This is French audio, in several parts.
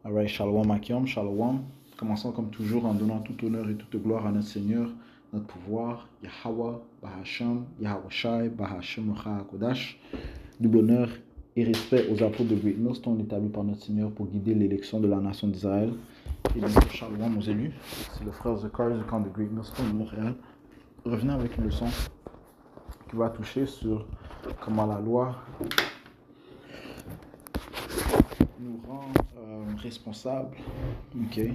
Alright, Shalom Akim, Shalom. Commençons comme toujours en donnant tout honneur et toute gloire à notre Seigneur, notre pouvoir, Yahweh, Bahasham, Yahweh Shai, Bahasham, Kodash. Double honneur et respect aux apôtres de Great Millstone établis par notre Seigneur pour guider l'élection de la nation d'Israël. Et bien sûr, Shalom aux élus. C'est le frère Zakar du camp de Great Millstone de Montréal. Revenons avec une leçon qui va toucher sur comment la loi nous rend responsables. Okay.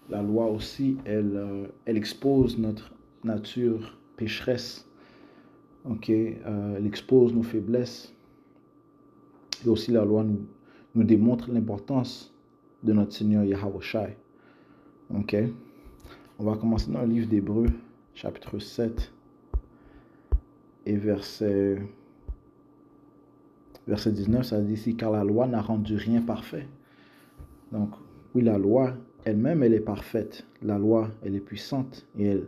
La loi aussi, elle expose notre nature pécheresse. Elle expose nos faiblesses. Et aussi la loi nous démontre l'importance de notre Seigneur Yahweh Shai. On va commencer dans le livre d'Hébreux, chapitre 7 et verset 19, ça dit ici, car la loi n'a rendu rien parfait. Donc, oui, la loi elle-même, elle est parfaite. La loi, elle est puissante et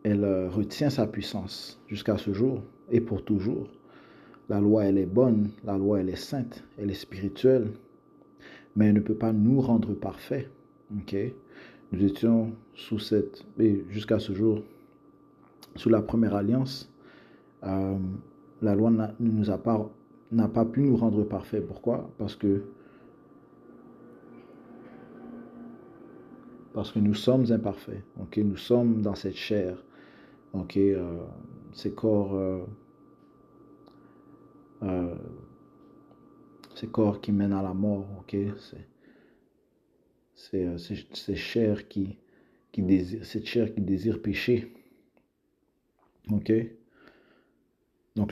elle retient sa puissance jusqu'à ce jour et pour toujours. La loi, elle est bonne, la loi, elle est sainte, elle est spirituelle, mais elle ne peut pas nous rendre parfaits. Nous étions jusqu'à ce jour, sous la première alliance. La loi n'a pas pu nous rendre parfaits. Pourquoi? Parce que nous sommes imparfaits. Nous sommes dans cette chair. Ces corps qui mènent à la mort. C'est chair qui désire, cette chair qui désire pécher. Donc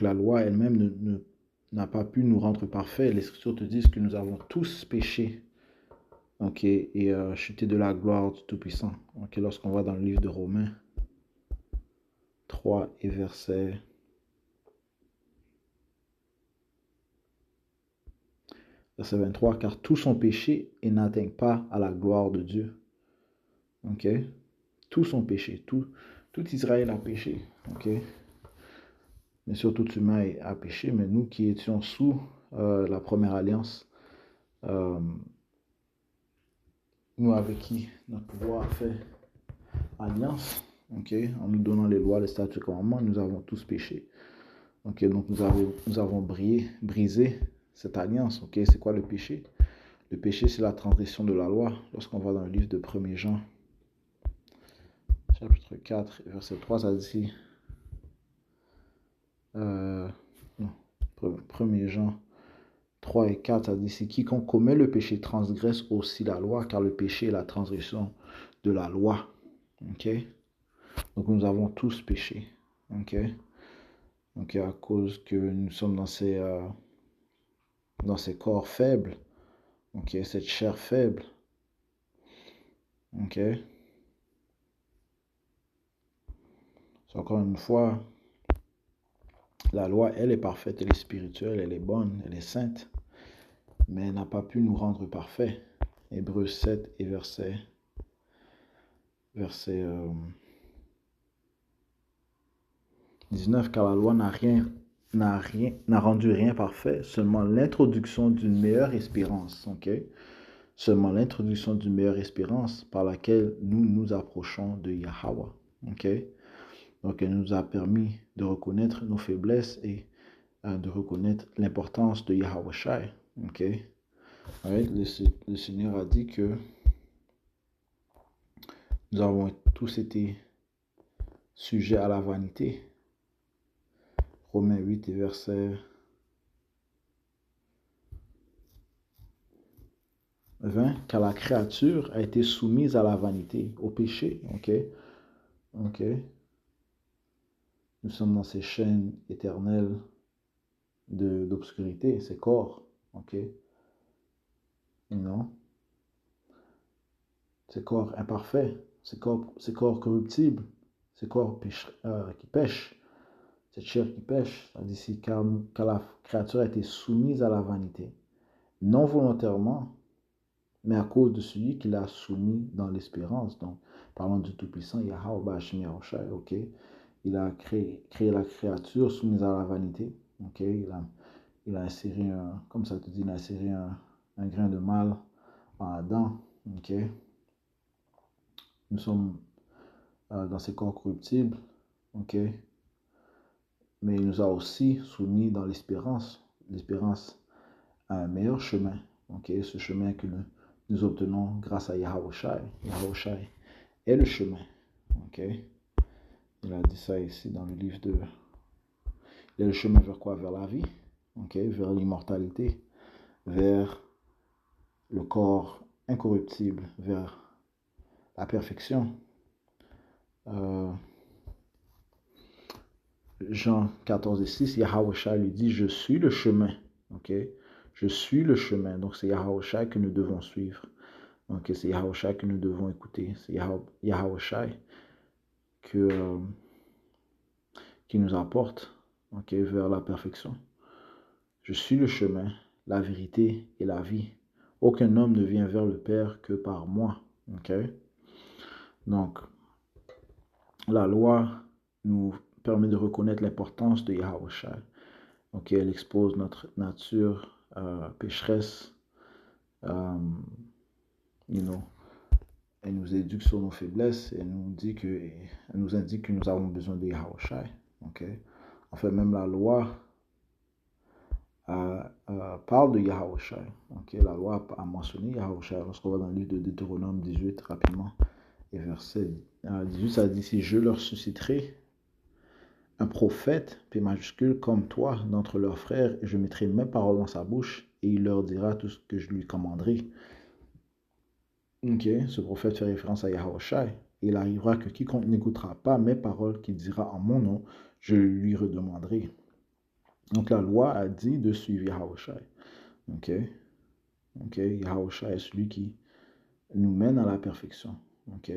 la loi elle-même n'a pas pu nous rendre parfaits. Les Écritures te disent que nous avons tous péché. Et chuté de la gloire du Tout-Puissant. Lorsqu'on va dans le livre de Romains 3 et verset 23, car tous ont péché et n'atteignent pas à la gloire de Dieu. Tous ont péché, tout Israël a péché. Bien sûr, tout humain a péché, mais nous qui étions sous la première alliance, nous avec qui notre pouvoir a fait alliance, en nous donnant les lois, les statuts, les commandements, nous avons tous péché. Donc nous avons brisé cette alliance. C'est quoi le péché? Le péché, c'est la transgression de la loi. Lorsqu'on va dans le livre de 1er Jean, chapitre 4, verset 3, ça dit 1er Jean 3 et 4, ça dit ici, quiconque commet le péché transgresse aussi la loi, car le péché est la transgression de la loi. Donc nous avons tous péché. Donc à cause que nous sommes dans ces corps faibles, cette chair faible. Encore une fois, la loi, elle est parfaite, elle est spirituelle, elle est bonne, elle est sainte, mais elle n'a pas pu nous rendre parfaits. Hébreux 7 et verset 19, car la loi n'a rendu rien parfait, seulement l'introduction d'une meilleure espérance. Seulement l'introduction d'une meilleure espérance par laquelle nous nous approchons de Yahweh. Donc, elle nous a permis de reconnaître nos faiblesses et de reconnaître l'importance de Yahweh Shai. Le Seigneur a dit que nous avons tous été sujets à la vanité. Romains 8 et verset 20, car la créature a été soumise à la vanité, au péché. Nous sommes dans ces chaînes éternelles d'obscurité, ces corps. Non. Ces corps imparfaits, ces corps corruptibles, ces corps qui pêchent, cette chair qui pêche. Ça dit ici, car la créature a été soumise à la vanité, non volontairement, mais à cause de celui qui l'a soumis dans l'espérance. Donc, parlant du Tout-Puissant, Yahweh Bahasham Yahweh Shai, il a créé la créature soumise à la vanité. Il a inséré, comme ça te dit, il a inséré un grain de mal en Adam, ok? Nous sommes dans ces corps corruptibles, ok? Mais il nous a aussi soumis dans l'espérance à un meilleur chemin, ok? Ce chemin que nous obtenons grâce à Yahawashi. Yahawashi est le chemin, ok? Il a dit ça ici dans le livre de... Il est le chemin vers quoi? Vers la vie, ok? Vers l'immortalité, vers le corps incorruptible, vers la perfection. Jean 14 et 6, Yahawashi lui dit, je suis le chemin, ok? Je suis le chemin, donc c'est Yahawashi que nous devons suivre. Donc c'est Yahawashi que nous devons écouter. C'est Yahawashi qui nous apporte, ok, vers la perfection. Je suis le chemin, la vérité et la vie. Aucun homme ne vient vers le Père que par moi. Ok? Donc, la loi nous permet de reconnaître l'importance de Yahawashi. Ok, elle expose notre nature pécheresse. Elle nous éduque sur nos faiblesses. Elle nous indique que nous avons besoin de Yahawashi. Ok? En fait, même la loi parle de Yahawashi. Okay? La loi a mentionné Yahawashi. Lorsqu'on va dans le livre de Deutéronome 18, rapidement, et verset 18, ça dit, si je leur susciterai un prophète, P majuscule, comme toi, d'entre leurs frères, et je mettrai mes paroles dans sa bouche, et il leur dira tout ce que je lui commanderai. Ok, ce prophète fait référence à Yahawashi. Il arrivera que quiconque n'écoutera pas mes paroles qu'il dira en mon nom, je lui redemanderai. Donc la loi a dit de suivre Yahawashi. Ok, Yahawashi est celui qui nous mène à la perfection. Ok,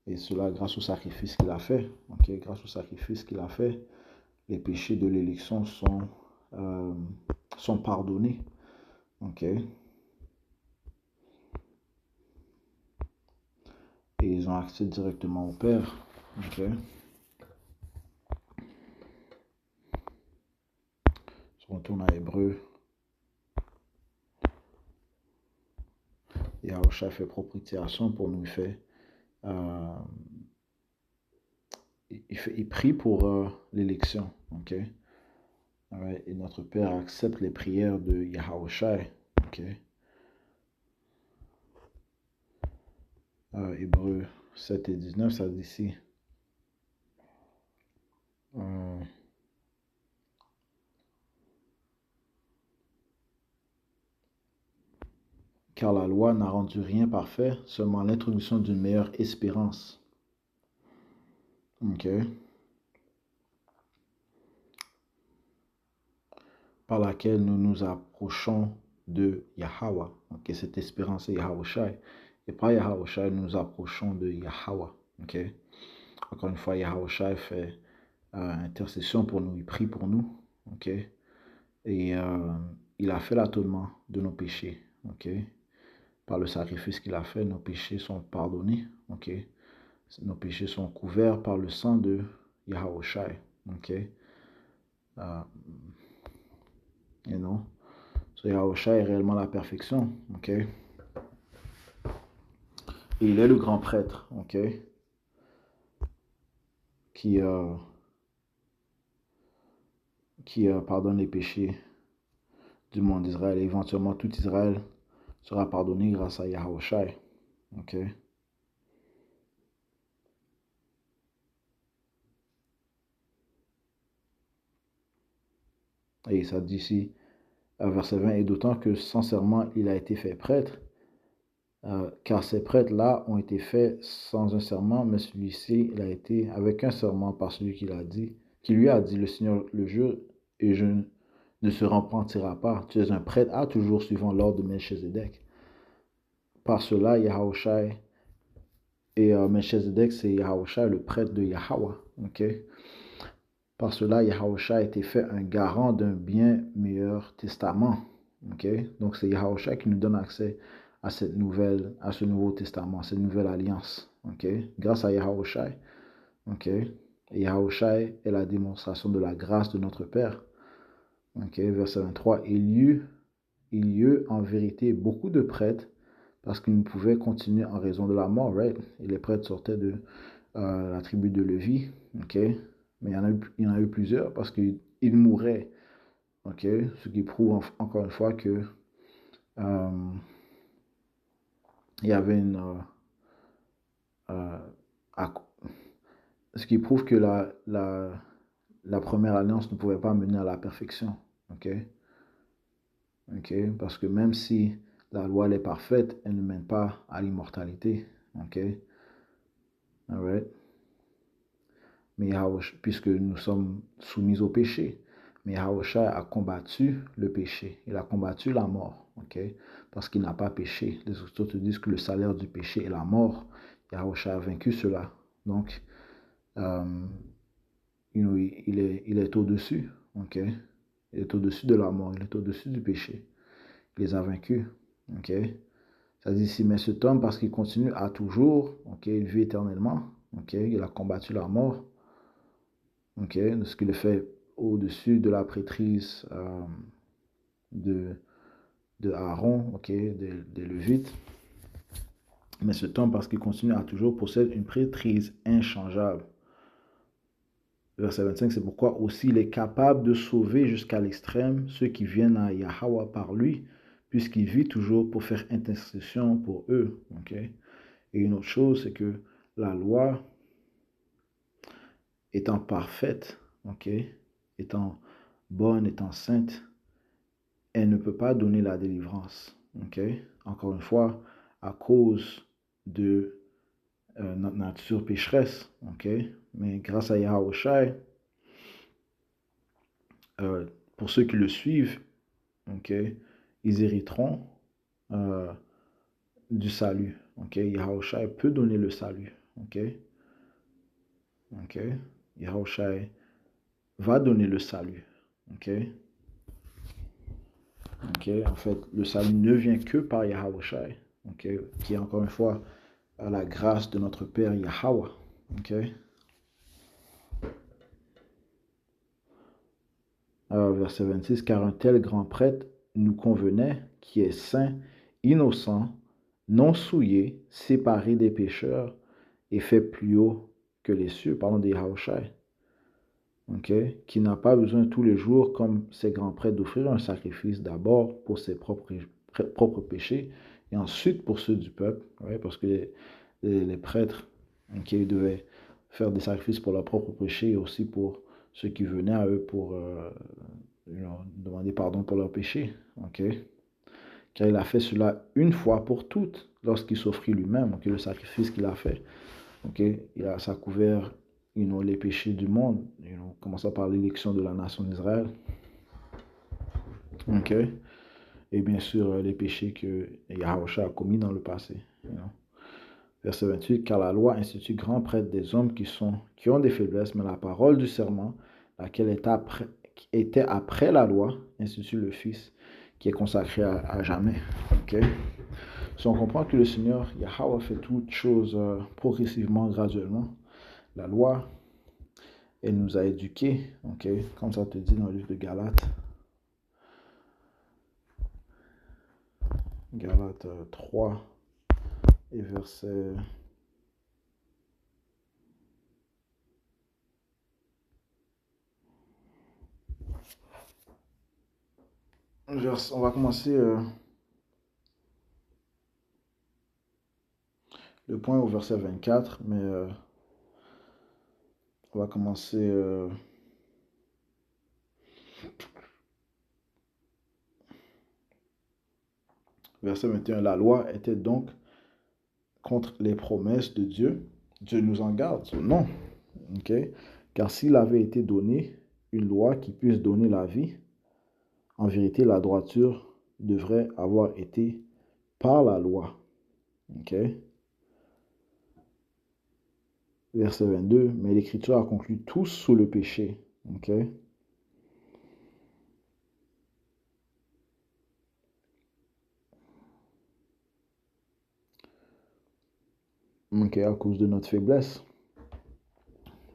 et cela grâce au sacrifice qu'il a fait. Ok, grâce au sacrifice qu'il a fait, les péchés de l'élection sont pardonnés. Ok, et ils ont accès directement au Père. Ok. On retourne à Hébreu. Yahawashi fait propitiation pour nous. Il prie pour l'élection. Ok. Right. Et notre Père accepte les prières de Yahawashi. Ok. Hébreu 7 et 19, ça dit ici. Car la loi n'a rendu rien parfait, seulement l'introduction d'une meilleure espérance. Ok. Par laquelle nous nous approchons de Yahweh. Ok. Cette espérance est Yahawashi. Et par Yahawashi, nous nous approchons de Yahweh. Ok. Encore une fois, Yahawashi fait intercession pour nous, il prie pour nous. Ok. Et il a fait l'atonement de nos péchés. Ok. Par le sacrifice qu'il a fait, nos péchés sont pardonnés. Ok. Nos péchés sont couverts par le sang de Yahawashi. Ok. Et non. So, Yahawashi est réellement la perfection. Ok. Et il est le grand prêtre. Ok. Qui pardonne les péchés du monde d'Israël. Et éventuellement, tout Israël sera pardonné grâce à Yahawashi. Ok. Et ça dit ici, verset 20, et d'autant que sincèrement il a été fait prêtre, car ces prêtres-là ont été faits sans un serment, mais celui-ci, il a été avec un serment par celui qui lui a dit, le Seigneur le jure, et je ne se repentira pas. Tu es un prêtre à toujours suivant l'ordre de Melchizedek. Par cela, Yahawashi, et Melchizedek, c'est Yahawashi, le prêtre de Yahweh. Okay? Par cela, Yahawashi a été fait un garant d'un bien meilleur testament. Okay? Donc, c'est Yahawashi qui nous donne accès à ce nouveau testament, à cette nouvelle alliance. Okay? Grâce à Yahawashi. Okay? Et Yahawashi est la démonstration de la grâce de notre Père. Okay? Verset 23. Il y eut il y eut en vérité beaucoup de prêtres parce qu'ils ne pouvaient continuer en raison de la mort, right? Et les prêtres sortaient de la tribu de Lévi, ok? Mais il y en a eu plusieurs parce qu'ils mouraient, ok? Ce qui prouve encore une fois que il y avait une... ce qui prouve que la première alliance ne pouvait pas mener à la perfection, ok? Ok? Parce que même si la loi elle est parfaite, elle ne mène pas à l'immortalité, ok? Alright? Mais puisque nous sommes soumis au péché, mais Yahushua a combattu le péché, il a combattu la mort, ok? Parce qu'il n'a pas péché. Les autres te disent que le salaire du péché est la mort. Yahushua a vaincu cela. Donc, il est au-dessus, ok? Il est au-dessus de la mort, il est au-dessus du péché. Il les a vaincus, ok? Ça dit ici, mais cet homme, parce qu'il continue à toujours, ok, il vit éternellement, ok? Il a combattu la mort, ok? Ce qu'il fait au-dessus de la prêtrise de Aaron, ok? Des Lévites. Mais cet homme, parce qu'il continue à toujours, possède une prêtrise inchangeable. Verset 25, c'est pourquoi aussi il est capable de sauver jusqu'à l'extrême ceux qui viennent à Yahweh par lui, puisqu'il vit toujours pour faire intercession pour eux. Okay? Et une autre chose, c'est que la loi, étant parfaite, okay, étant bonne, étant sainte, elle ne peut pas donner la délivrance. Okay? Encore une fois, à cause de notre nature pécheresse. Okay? Mais grâce à Yahushua, pour ceux qui le suivent, okay, ils hériteront du salut. Okay? Yahushua peut donner le salut. Okay? Okay? Yahushua va donner le salut. Okay? Okay? En fait, le salut ne vient que par Yahushua, okay? Qui est encore une fois à la grâce de notre Père Yahweh. Okay? Verset 26, car un tel grand prêtre nous convenait, qui est saint, innocent, non souillé, séparé des pécheurs et fait plus haut que les cieux, parlons des Yahushua, okay? Qui n'a pas besoin tous les jours, comme ces grands prêtres, d'offrir un sacrifice d'abord pour ses propres péchés et ensuite pour ceux du peuple, ouais? Parce que les prêtres, okay, devaient faire des sacrifices pour leurs propres péchés et aussi pour ceux qui venaient à eux pour demander pardon pour leurs péchés. Okay? Car il a fait cela une fois pour toutes lorsqu'il s'offrit lui-même, okay, le sacrifice qu'il a fait. Okay? Ça a couvert les péchés du monde, commençant par l'élection de la nation d'Israël. Okay? Et bien sûr, les péchés que Yahushua a commis dans le passé. Verset 28, car la loi institue grand prêtre des hommes qui ont des faiblesses, mais la parole du serment, laquelle était après la loi, institue le Fils, qui est consacré à jamais. Okay? Si on comprend que le Seigneur, Yahweh, fait toutes choses progressivement, graduellement, la loi, elle nous a éduqués, okay? Comme ça te dit dans le livre de Galates. Galates 3 et verset... On va commencer le point au verset 24, mais on va commencer verset 21. La loi était donc contre les promesses de Dieu. Dieu nous en garde, non. Okay? Car s'il avait été donné une loi qui puisse donner la vie, en vérité, la droiture devrait avoir été par la loi. Okay? Verset 22, mais l'Écriture a conclu tous sous le péché. Okay? Okay, à cause de notre faiblesse,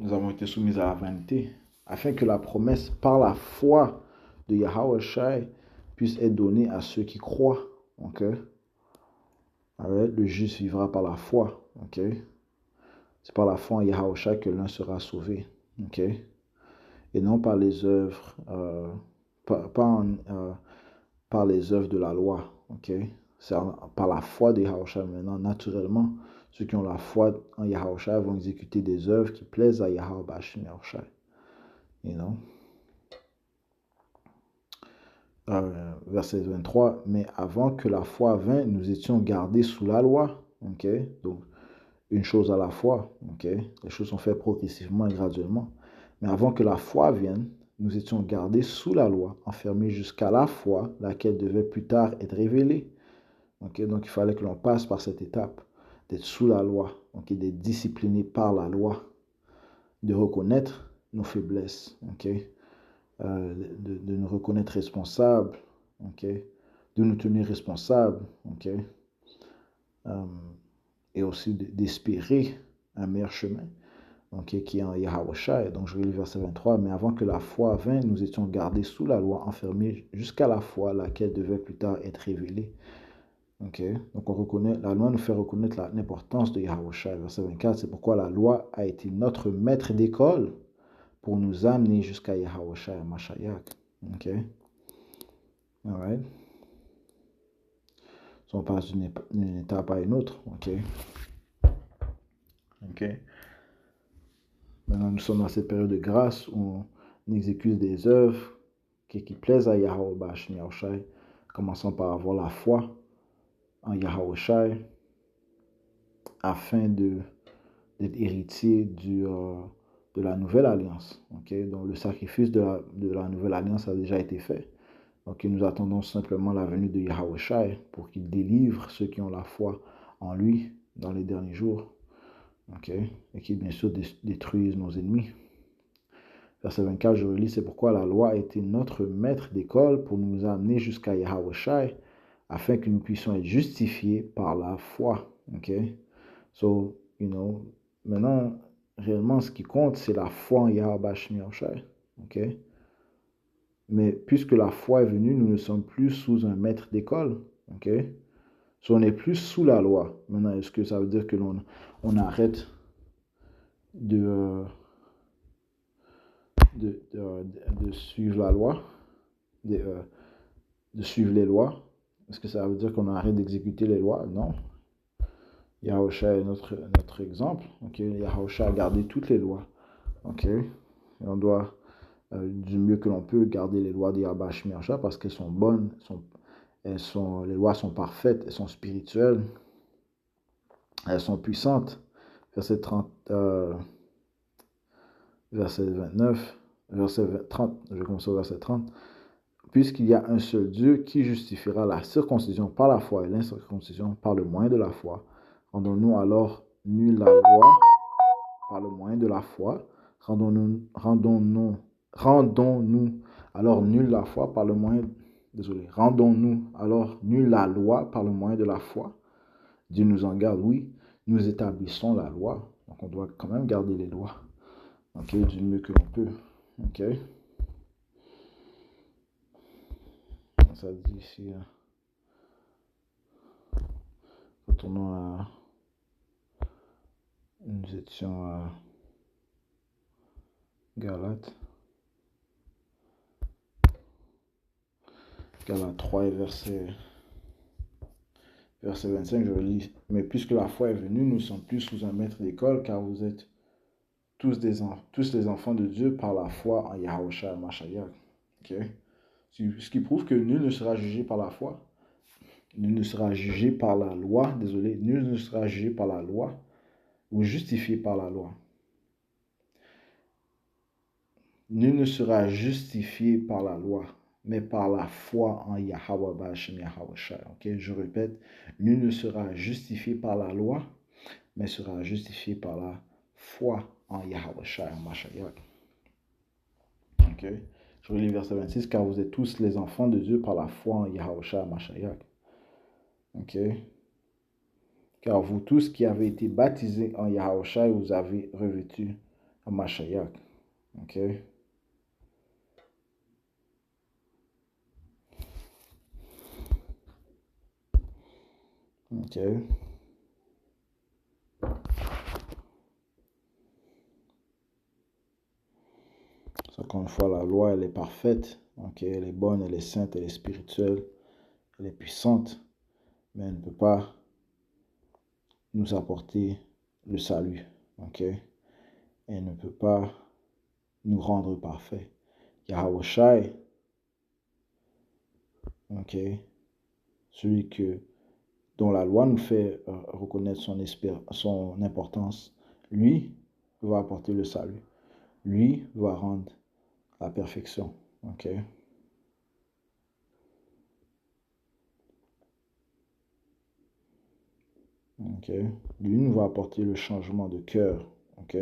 nous avons été soumis à la vanité, afin que la promesse par la foi de Yahushua puisse être donné à ceux qui croient. Ok? Alright? Le juste vivra par la foi. Ok? C'est par la foi en Yahushua que l'un sera sauvé. Ok? Et non par les œuvres, par les œuvres de la loi. Ok? C'est par la foi de Yahushua. Maintenant, naturellement, ceux qui ont la foi en Yahushua vont exécuter des œuvres qui plaisent à Yahushua. You know? Verset 23, mais avant que la foi vînt, nous étions gardés sous la loi. Ok? Donc, une chose à la fois. Ok? Les choses sont faites progressivement et graduellement. Mais avant que la foi vienne, nous étions gardés sous la loi, enfermés jusqu'à la foi, laquelle devait plus tard être révélée. Ok? Donc, il fallait que l'on passe par cette étape, d'être sous la loi, ok? D'être discipliné par la loi, de reconnaître nos faiblesses. Ok? De nous reconnaître responsables, ok, de nous tenir responsables, ok, et aussi d'espérer un meilleur chemin, ok, qui est en Yahushua. Donc je vais lire le verset 23, mais avant que la foi vînt, nous étions gardés sous la loi, enfermés jusqu'à la foi, laquelle devait plus tard être révélée. Ok, donc on reconnaît, la loi nous fait reconnaître l'importance de Yahushua. Verset 24, c'est pourquoi la loi a été notre maître d'école pour nous amener jusqu'à Yahushua et Mashiach. Ok. Alright. So, on passe d'une étape à une autre. Ok. Ok. Maintenant, nous sommes dans cette période de grâce où on exécute des œuvres qui plaisent à Yahushua, commençant par avoir la foi en Yahushua afin d'être héritier de la nouvelle alliance. Ok. Donc, le sacrifice de la nouvelle alliance a déjà été fait. Donc, nous attendons simplement la venue de Yahushua pour qu'il délivre ceux qui ont la foi en lui dans les derniers jours. Okay? Et qu'il, bien sûr, détruise nos ennemis. Verset 24, je relis, c'est pourquoi la loi a été notre maître d'école pour nous amener jusqu'à Yahushua afin que nous puissions être justifiés par la foi. Okay? So, maintenant, réellement, ce qui compte, c'est la foi en Yahushua. Okay? Mais puisque la foi est venue, nous ne sommes plus sous un maître d'école. Ok? So, on n'est plus sous la loi. Maintenant, est-ce que ça veut dire que on arrête de suivre la loi, de suivre les lois? Est-ce que ça veut dire qu'on arrête d'exécuter les lois? Non. Yahushua est notre exemple. Ok? Yahushua a gardé toutes les lois. Ok? Et on doit, du mieux que l'on peut, garder les lois de Yahushua parce qu'elles sont bonnes, les lois sont parfaites, elles sont spirituelles, elles sont puissantes. Verset 30, verset 29, verset 30, je vais commencer au verset 30. Puisqu'il y a un seul Dieu qui justifiera la circoncision par la foi et l'incirconcision par le moyen de la foi, rendons-nous alors nulle la loi par le moyen de la foi, rendons-nous alors nulle la foi par le moyen, rendons-nous alors nulle la loi par le moyen de la foi. Dieu nous en garde, oui, nous établissons la loi, donc on doit quand même garder les lois, ok, du mieux que l'on peut, ok. Ça dit ici, retournons à, nous étions à Galates 3 et verset 25, je lis, mais puisque la foi est venue, nous ne sommes plus sous un maître d'école, car vous êtes tous les enfants de Dieu par la foi en Yahushua Mashiach. Okay? Ce qui prouve que nul ne sera jugé par la foi, nul ne sera jugé par la loi, nul ne sera jugé par la loi ou justifié par la loi. Nul ne sera justifié par la loi, mais par la foi en Yahweh B'Hashem Yahushua. Okay? Je répète, nul ne sera justifié par la loi, mais sera justifié par la foi en Yahushua Mashiach. Okay? Je relis verset 26, car vous êtes tous les enfants de Dieu par la foi en Yahushua Mashiach. Okay? Car vous tous qui avez été baptisés en Yahushua, vous avez revêtu en Mashiach. Okay? Ok. Encore une fois, la loi, elle est parfaite. Ok. Elle est bonne, elle est sainte, elle est spirituelle, elle est puissante. Mais elle ne peut pas nous apporter le salut. Ok. Elle ne peut pas nous rendre parfaits. Yahweh Shai, ok, celui dont la loi nous fait reconnaître son importance, lui va apporter le salut. Lui va rendre la perfection. Ok. Ok. Lui nous va apporter le changement de cœur. Ok.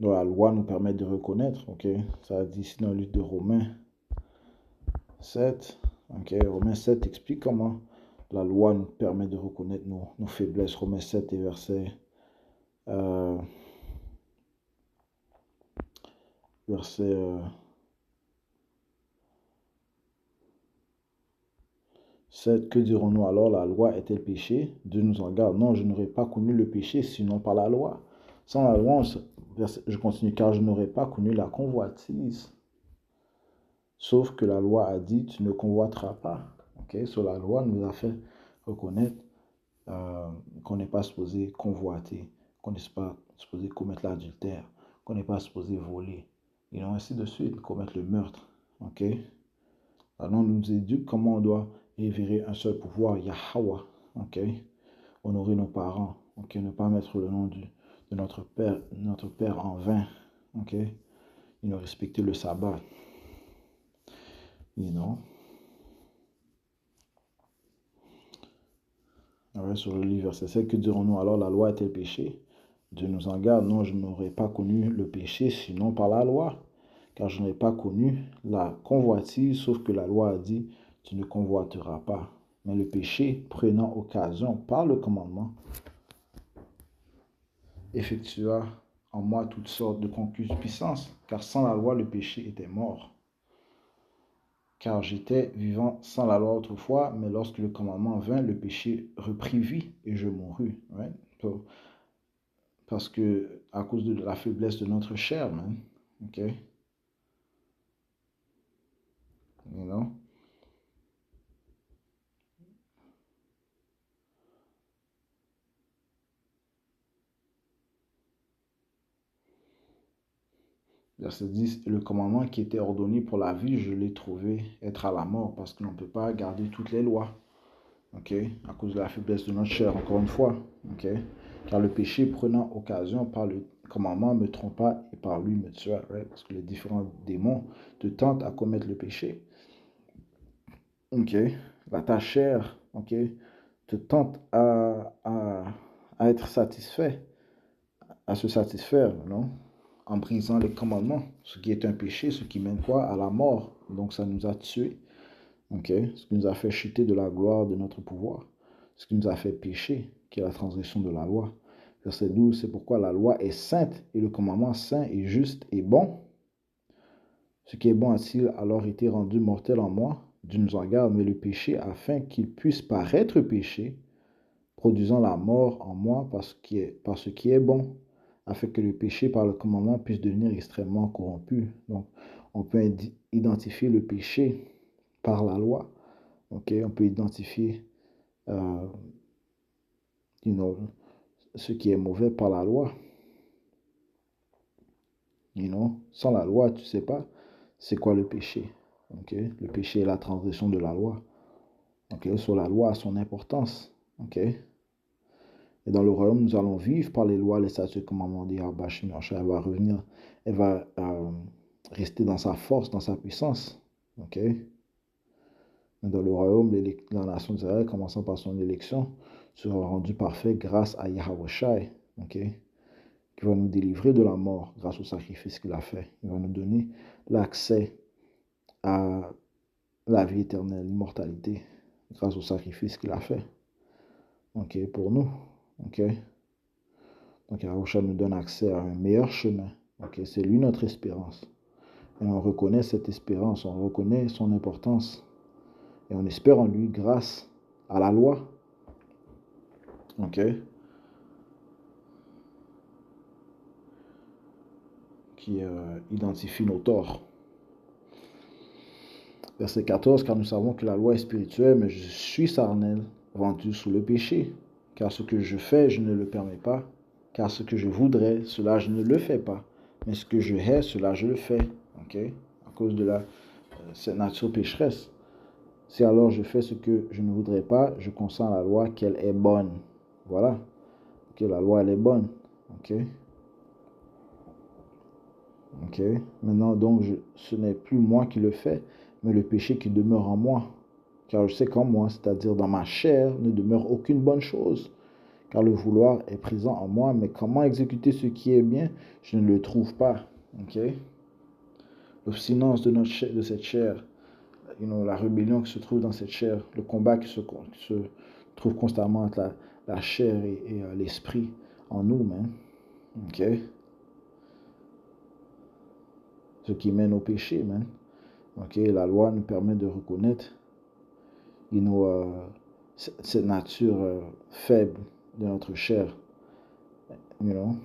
Donc la loi nous permet de reconnaître. Ok. Ça dit ici dans le livre de Romains 7. Ok. Romains 7 explique comment la loi nous permet de reconnaître nos faiblesses. Romains 7 et euh, verset 7. Que dirons-nous alors? La loi est-elle péché? Dieu nous en garde. Non, je n'aurais pas connu le péché sinon par la loi. Sans la loi, je continue, car je n'aurais pas connu la convoitise. Sauf que la loi a dit, tu ne convoiteras pas. Okay? So, la loi nous a fait reconnaître qu'on n'est pas supposé convoiter, qu'on n'est pas supposé commettre l'adultère, qu'on n'est pas supposé voler, et ainsi de suite, commettre le meurtre. Ok? Alors, on nous éduque comment on doit révérer un seul pouvoir, Yahweh. Ok? Honorer nos parents. Ok? Ne pas mettre le nom de notre père en vain. Ok? Et nous respecter le sabbat. You know? Ouais, sur le livre verset 7, que dirons-nous alors? La loi est-elle péché? Dieu nous en garde. Non, je n'aurais pas connu le péché sinon par la loi. Car je n'ai pas connu la convoitise, sauf que la loi a dit, tu ne convoiteras pas. Mais le péché, prenant occasion par le commandement, effectua en moi toutes sortes de concupiscences, car sans la loi, le péché était mort. Car j'étais vivant sans la loi autrefois, mais lorsque le commandement vint, le péché reprit vie et je mourus. Right? So, parce que à cause de la faiblesse de notre chair, man. Ok? You know? Verset 10, le commandement qui était ordonné pour la vie, je l'ai trouvé être à la mort parce qu'on ne peut pas garder toutes les lois. Ok? À cause de la faiblesse de notre chair, encore une fois. Ok? Car le péché prenant occasion par le commandement me trompa et par lui me tua. Right? Parce que les différents démons te tentent à commettre le péché. Ok? Ta chair, ok, te tente à être satisfait, à se satisfaire, non? En brisant les commandements, ce qui est un péché, ce qui mène quoi? À la mort. Donc ça nous a tués. Okay? Ce qui nous a fait chuter de la gloire de notre pouvoir. Ce qui nous a fait pécher, qui est la transgression de la loi. Verset 12, c'est pourquoi la loi est sainte et le commandement saint et juste et bon. Ce qui est bon a-t-il alors été rendu mortel en moi? Dieu nous en garde, mais le péché, afin qu'il puisse paraître péché, produisant la mort en moi par ce qui est bon, afin que le péché par le commandement puisse devenir extrêmement corrompu. Donc, on peut identifier le péché par la loi. Okay? On peut identifier you know, ce qui est mauvais par la loi. You know? Sans la loi, tu ne sais pas c'est quoi le péché. Okay? Le péché est la transgression de la loi. Okay? Sur la loi a son importance. Okay? Et dans le royaume, nous allons vivre par les lois, les statuts, commandements d'Yahweh. Elle va revenir, elle va rester dans sa force, dans sa puissance. Ok? Mais dans le royaume, la nation d'Israël, commençant par son élection, sera rendue parfaite grâce à Yahweh Shai, ok? Qui va nous délivrer de la mort grâce au sacrifice qu'il a fait. Il va nous donner l'accès à la vie éternelle, l'immortalité, grâce au sacrifice qu'il a fait. Ok? Pour nous. Ok? Donc, Yahweh nous donne accès à un meilleur chemin. Okay? C'est lui notre espérance. Et on reconnaît cette espérance, on reconnaît son importance. Et on espère en lui grâce à la loi. ok, qui identifie nos torts. Verset 14, car nous savons que la loi est spirituelle, mais je suis charnel, vendu sous le péché. Car ce que je fais, je ne le permets pas. Car ce que je voudrais, cela je ne le fais pas. Mais ce que je hais, cela je le fais. Ok? À cause de cette nature pécheresse. Si alors je fais ce que je ne voudrais pas, je consens à la loi qu'elle est bonne. Voilà. Ok, la loi elle est bonne. Ok? Ok? Maintenant donc, ce n'est plus moi qui le fais, mais le péché qui demeure en moi. Car je sais qu'en moi, c'est-à-dire dans ma chair, ne demeure aucune bonne chose. Car le vouloir est présent en moi, mais comment exécuter ce qui est bien, je ne le trouve pas. Okay? L'obstinence de cette chair, la rébellion qui se trouve dans cette chair, le combat qui se trouve constamment entre la chair et l'esprit en nous, man. Okay? Ce qui mène au péché, man. Okay? La loi nous permet de reconnaître cette nature faible de notre chair. You know?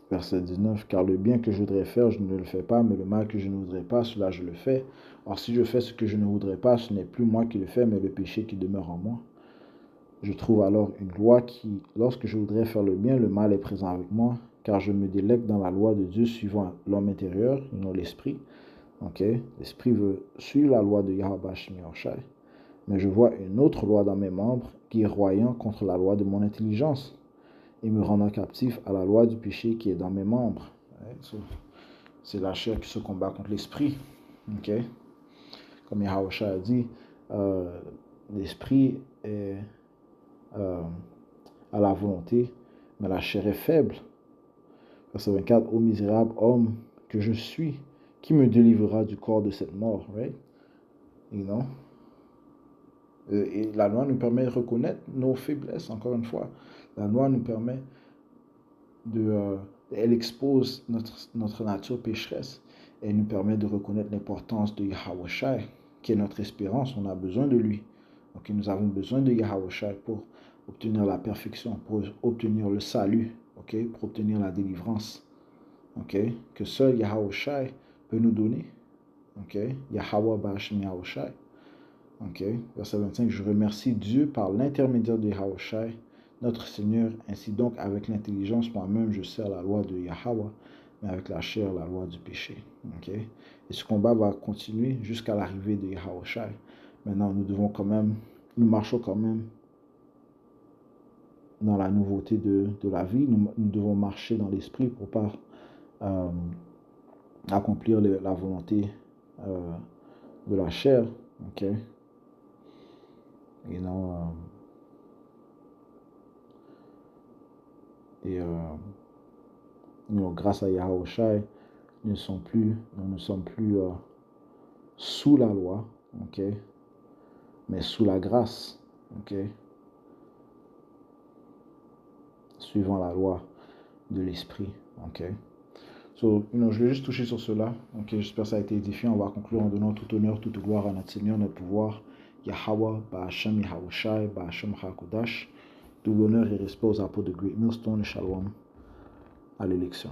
Verset 19, car le bien que je voudrais faire, je ne le fais pas, mais le mal que je ne voudrais pas, cela je le fais. Or si je fais ce que je ne voudrais pas, ce n'est plus moi qui le fais, mais le péché qui demeure en moi. Je trouve alors une loi qui, lorsque je voudrais faire le bien, le mal est présent avec moi, car je me délecte dans la loi de Dieu suivant l'homme intérieur, l'esprit. Okay? L'esprit veut suivre la loi de Yahweh Shem Yahushai. Mais je vois une autre loi dans mes membres qui est royant contre la loi de mon intelligence et me rendant captif à la loi du péché qui est dans mes membres. C'est la chair qui se combat contre l'esprit. Okay? Comme Yahweh a dit, l'esprit est à la volonté, mais la chair est faible. Verset 24, ô misérable homme que je suis, qui me délivrera du corps de cette mort, right? You know? Et la loi nous permet de reconnaître nos faiblesses, encore une fois. La loi nous permet elle expose notre nature pécheresse. Elle nous permet de reconnaître l'importance de Yahweh Shai, qui est notre espérance. On a besoin de lui. Donc nous avons besoin de Yahweh Shai pour obtenir la perfection, pour obtenir le salut, okay? Pour obtenir la délivrance, okay? Que seul Yahweh Shai peut nous donner. Okay? Yahweh Ba'ashem Yahweh Shai. Okay? Verset 25, je remercie Dieu par l'intermédiaire de Yahweh Shai, notre Seigneur. Ainsi donc, avec l'intelligence, moi-même, je sers la loi de Yahweh, mais avec la chair, la loi du péché. Okay? Et ce combat va continuer jusqu'à l'arrivée de Yahweh Shai. Maintenant, nous marchons quand même dans la nouveauté de la vie. Nous devons marcher dans l'esprit pour ne pas accomplir la volonté de la chair. Okay? You know, grâce à Yahweh Shai, nous ne sommes plus sous la loi, okay, mais sous la grâce, okay, suivant la loi de l'esprit, okay. So, je vais juste toucher sur cela, okay. J'espère que ça a été édifiant. On va conclure en donnant tout honneur, toute gloire à notre Seigneur, notre pouvoir, Yahweh, Ba'ashem Yahweh Shai, Ba'ashem HaKodash. Tout l'honneur et respect aux apôtres de Great Millstone et Shalom à l'élection.